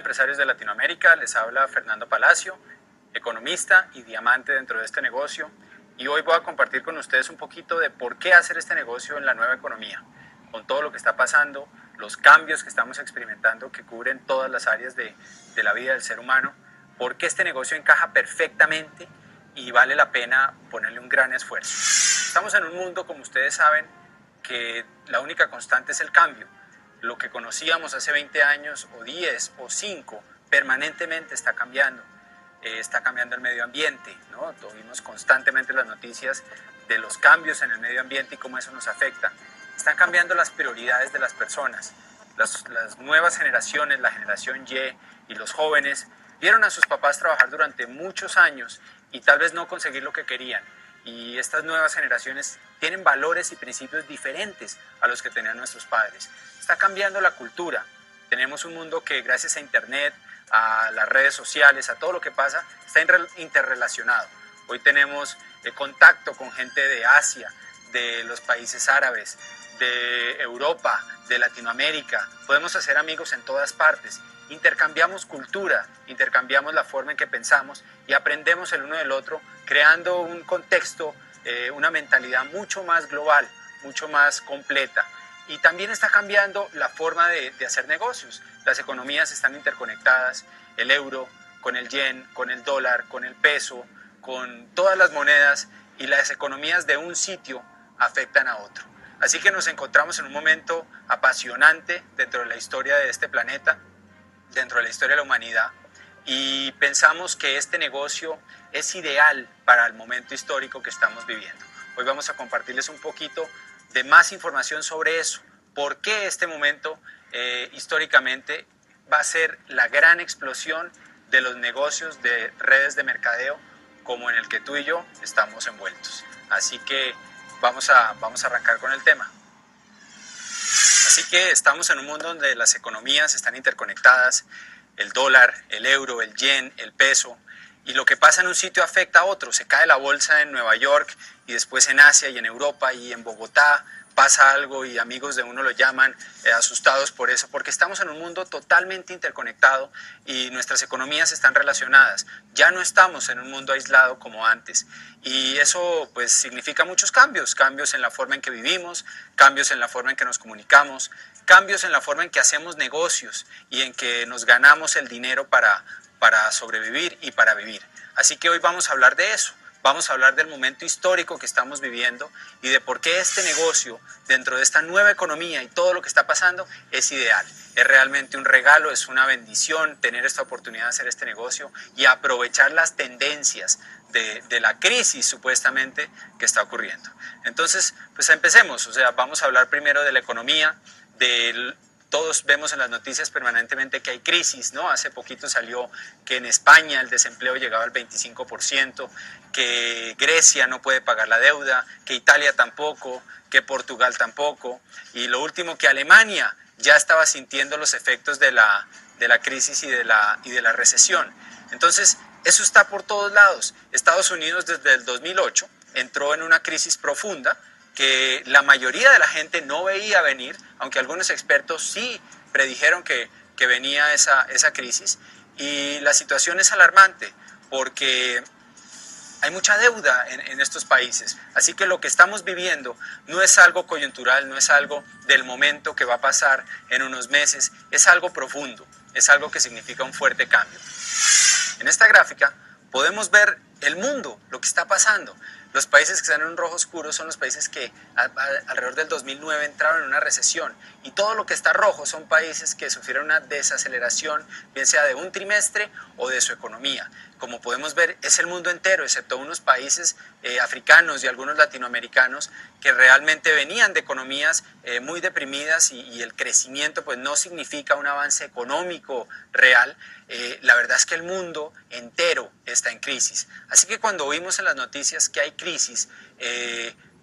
empresarios de Latinoamérica, les habla Fernando Palacio, economista y diamante dentro de este negocio, y hoy voy a compartir con ustedes un poquito de por qué hacer este negocio en la nueva economía, con todo lo que está pasando, los cambios que estamos experimentando que cubren todas las áreas de la vida del ser humano, por qué este negocio encaja perfectamente y vale la pena ponerle un gran esfuerzo. Estamos en un mundo, como ustedes saben, que la única constante es el cambio. Lo que conocíamos hace 20 años o 10 o 5 permanentemente está cambiando el medio ambiente, ¿no? Tuvimos constantemente las noticias de los cambios en el medio ambiente y cómo eso nos afecta. Están cambiando las prioridades de las personas. Las nuevas generaciones, la generación Y y los jóvenes, vieron a sus papás trabajar durante muchos años y tal vez no conseguir lo que querían. Y estas nuevas generaciones tienen valores y principios diferentes a los que tenían nuestros padres. Está cambiando la cultura. Tenemos un mundo que gracias a Internet, a las redes sociales, a todo lo que pasa, está interrelacionado. Hoy tenemos contacto con gente de Asia, de los países árabes, de Europa, de Latinoamérica. Podemos hacer amigos en todas partes. Intercambiamos cultura, intercambiamos la forma en que pensamos y aprendemos el uno del otro, creando un contexto, una mentalidad mucho más global, mucho más completa. Y también está cambiando la forma de hacer negocios. Las economías están interconectadas, el euro con el yen, con el dólar, con el peso, con todas las monedas, y las economías de un sitio afectan a otro. Así que nos encontramos en un momento apasionante dentro de la historia de este planeta, dentro de la historia de la humanidad, y pensamos que este negocio es ideal para el momento histórico que estamos viviendo. Hoy vamos a compartirles un poquito de más información sobre eso, por qué este momento históricamente va a ser la gran explosión de los negocios de redes de mercadeo como en el que tú y yo estamos envueltos. Así que vamos a arrancar con el tema. Así que estamos en un mundo donde las economías están interconectadas, el dólar, el euro, el yen, el peso, y lo que pasa en un sitio afecta a otro. Se cae la bolsa en Nueva York y después en Asia y en Europa y en Bogotá pasa algo y amigos de uno lo llaman asustados por eso, porque estamos en un mundo totalmente interconectado y nuestras economías están relacionadas. Ya no estamos en un mundo aislado como antes, y eso pues significa muchos cambios en la forma en que vivimos, cambios en la forma en que nos comunicamos, cambios en la forma en que hacemos negocios y en que nos ganamos el dinero para sobrevivir y para vivir. Así que hoy vamos a hablar de eso. Vamos a hablar del momento histórico que estamos viviendo y de por qué este negocio, dentro de esta nueva economía y todo lo que está pasando, es ideal. Es realmente un regalo, es una bendición tener esta oportunidad de hacer este negocio y aprovechar las tendencias de la crisis supuestamente que está ocurriendo. Entonces, pues empecemos. O sea, vamos a hablar primero de la economía, todos vemos en las noticias permanentemente que hay crisis, ¿no? Hace poquito salió que en España el desempleo llegaba al 25%, que Grecia no puede pagar la deuda, que Italia tampoco, que Portugal tampoco, y lo último, que Alemania ya estaba sintiendo los efectos de la crisis y de la recesión. Entonces, eso está por todos lados. Estados Unidos desde el 2008 entró en una crisis profunda que la mayoría de la gente no veía venir, aunque algunos expertos sí predijeron que venía esa crisis, y la situación es alarmante porque hay mucha deuda en estos países. Así que lo que estamos viviendo no es algo coyuntural, no es algo del momento que va a pasar en unos meses, es algo profundo, es algo que significa un fuerte cambio. En esta gráfica podemos ver el mundo, lo que está pasando. Los países que están en un rojo oscuro son los países que alrededor del 2009 entraron en una recesión, y todo lo que está rojo son países que sufrieron una desaceleración, bien sea de un trimestre o de su economía. Como podemos ver, es el mundo entero, excepto unos países africanos y algunos latinoamericanos que realmente venían de economías muy deprimidas y el crecimiento pues no significa un avance económico real. La verdad es que el mundo entero está en crisis. Así que cuando oímos en las noticias que hay crisis,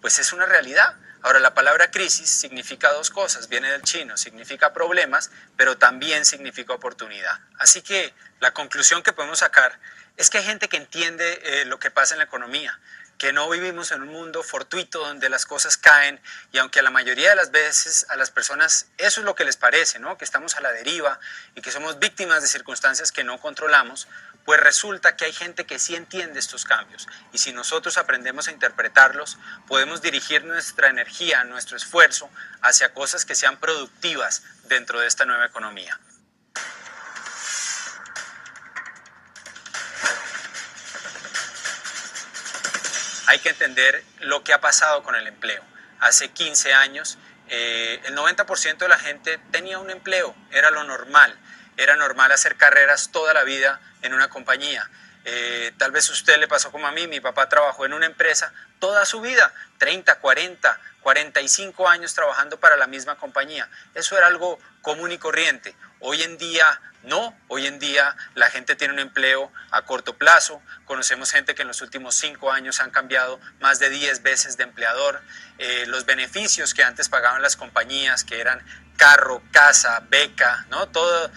pues es una realidad. Ahora, la palabra crisis significa dos cosas, viene del chino, significa problemas, pero también significa oportunidad. Así que la conclusión que podemos sacar es que hay gente que entiende lo que pasa en la economía. que no vivimos en un mundo fortuito donde las cosas caen y aunque a la mayoría de las veces a las personas eso es lo que les parece, ¿no? Que estamos a la deriva y que somos víctimas de circunstancias que no controlamos, pues resulta que hay gente que sí entiende estos cambios y si nosotros aprendemos a interpretarlos, podemos dirigir nuestra energía, nuestro esfuerzo hacia cosas que sean productivas dentro de esta nueva economía. Hay que entender lo que ha pasado con el empleo. Hace 15 años, el 90% de la gente tenía un empleo, era lo normal. Era normal hacer carreras toda la vida en una compañía. Tal vez a usted le pasó como a mí, mi papá trabajó en una empresa toda su vida, 30, 40, 45 años trabajando para la misma compañía. Eso era algo común y corriente. Hoy en día no, hoy en día la gente tiene un empleo a corto plazo, conocemos gente que en los últimos 5 años han cambiado más de 10 veces de empleador, los beneficios que antes pagaban las compañías, que eran carro, casa, beca, ¿no? Todo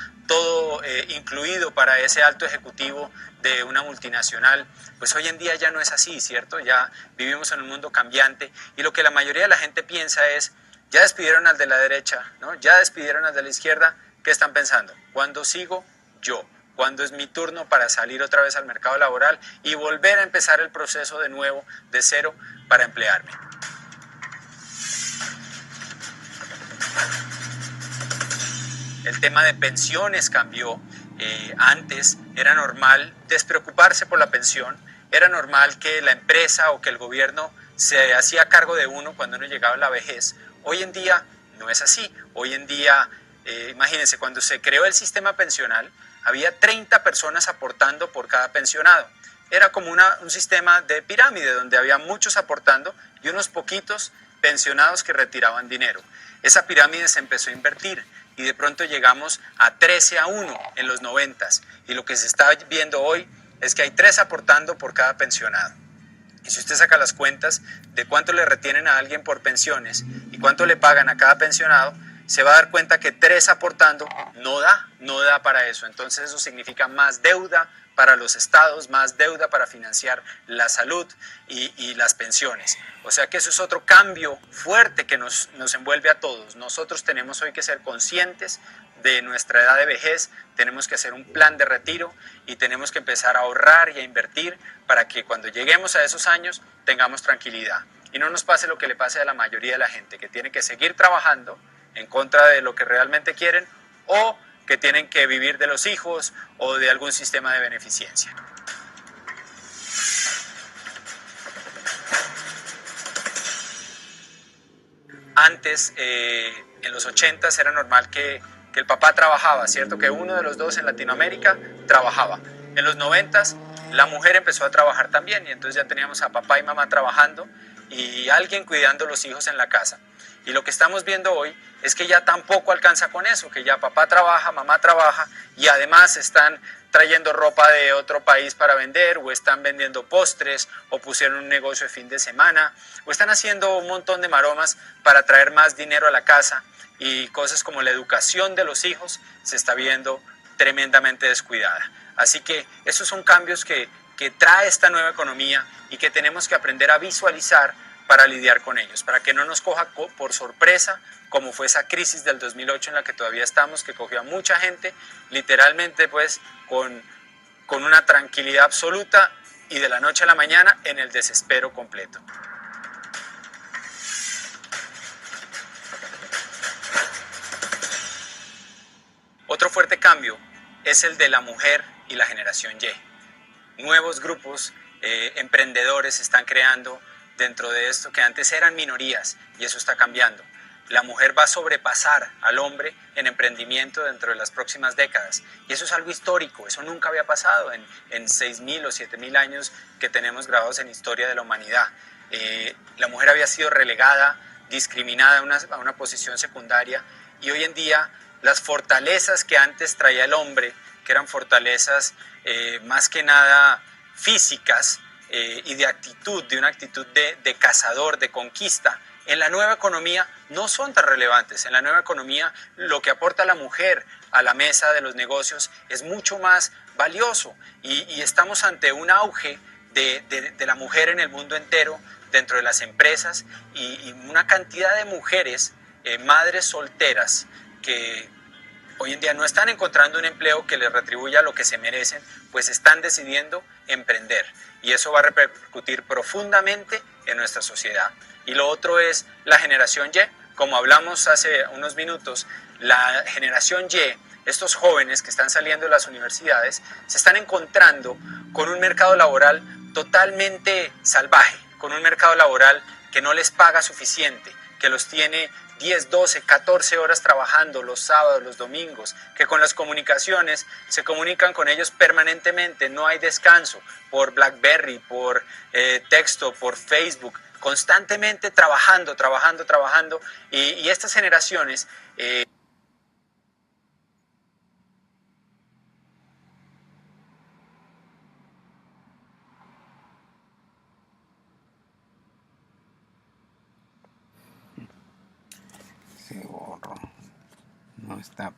incluido para ese alto ejecutivo de una multinacional, pues hoy en día ya no es así, ¿cierto? Ya vivimos en un mundo cambiante y lo que la mayoría de la gente piensa es, ya despidieron al de la derecha, ¿no? Ya despidieron al de la izquierda, ¿qué están pensando? ¿Cuándo sigo yo? ¿Cuándo es mi turno para salir otra vez al mercado laboral y volver a empezar el proceso de nuevo, de cero, para emplearme? El tema de pensiones cambió. Antes era normal despreocuparse por la pensión, era normal que la empresa o que el gobierno se hacía cargo de uno cuando uno llegaba a la vejez. Hoy en día no es así. Hoy en día, imagínense, cuando se creó el sistema pensional, había 30 personas aportando por cada pensionado. Era como un sistema de pirámide donde había muchos aportando y unos poquitos pensionados que retiraban dinero. Esa pirámide se empezó a invertir y de pronto llegamos a 13-1 en los 90s y lo que se está viendo hoy es que hay 3 aportando por cada pensionado. Y si usted saca las cuentas de cuánto le retienen a alguien por pensiones y cuánto le pagan a cada pensionado, se va a dar cuenta que 3 aportando no da para eso. Entonces eso significa más deuda para los estados, más deuda para financiar la salud y las pensiones. O sea que eso es otro cambio fuerte que nos envuelve a todos. Nosotros tenemos hoy que ser conscientes de nuestra edad de vejez, tenemos que hacer un plan de retiro y tenemos que empezar a ahorrar y a invertir para que cuando lleguemos a esos años tengamos tranquilidad. Y no nos pase lo que le pase a la mayoría de la gente, que tiene que seguir trabajando en contra de lo que realmente quieren o que tienen que vivir de los hijos o de algún sistema de beneficencia. Antes, en los 80s, era normal que el papá trabajaba, ¿cierto? Que uno de los dos en Latinoamérica trabajaba. En los 90s, la mujer empezó a trabajar también y entonces ya teníamos a papá y mamá trabajando y alguien cuidando los hijos en la casa. Y lo que estamos viendo hoy es que ya tampoco alcanza con eso, que ya papá trabaja, mamá trabaja y además están trayendo ropa de otro país para vender o están vendiendo postres o pusieron un negocio de fin de semana o están haciendo un montón de maromas para traer más dinero a la casa y cosas como la educación de los hijos se está viendo tremendamente descuidada. Así que esos son cambios que trae esta nueva economía y que tenemos que aprender a visualizar para lidiar con ellos, para que no nos coja por sorpresa, como fue esa crisis del 2008 en la que todavía estamos, que cogió a mucha gente, literalmente pues con una tranquilidad absoluta y de la noche a la mañana en el desespero completo. Otro fuerte cambio es el de la mujer y la generación Y. Nuevos grupos emprendedores se están creando dentro de esto que antes eran minorías y eso está cambiando. La mujer va a sobrepasar al hombre en emprendimiento dentro de las próximas décadas y eso es algo histórico, eso nunca había pasado en 6.000 o 7.000 años que tenemos grabados en historia de la humanidad. La mujer había sido relegada, discriminada a una posición secundaria y hoy en día las fortalezas que antes traía el hombre, que eran fortalezas más que nada físicas, y de actitud, de una actitud de cazador, de conquista, en la nueva economía no son tan relevantes. En la nueva economía lo que aporta la mujer a la mesa de los negocios es mucho más valioso y estamos ante un auge de la mujer en el mundo entero, dentro de las empresas, y una cantidad de mujeres, madres solteras, que hoy en día no están encontrando un empleo que les retribuya lo que se merecen, pues están decidiendo emprender. Y eso va a repercutir profundamente en nuestra sociedad. Y lo otro es la generación Y. Como hablamos hace unos minutos, la generación Y, estos jóvenes que están saliendo de las universidades, se están encontrando con un mercado laboral totalmente salvaje, con un mercado laboral que no les paga suficiente, que los tiene 10, 12, 14 horas trabajando los sábados, los domingos, que con las comunicaciones se comunican con ellos permanentemente, no hay descanso, por BlackBerry, por texto, por Facebook, constantemente trabajando, y estas generaciones... Se borró. No está.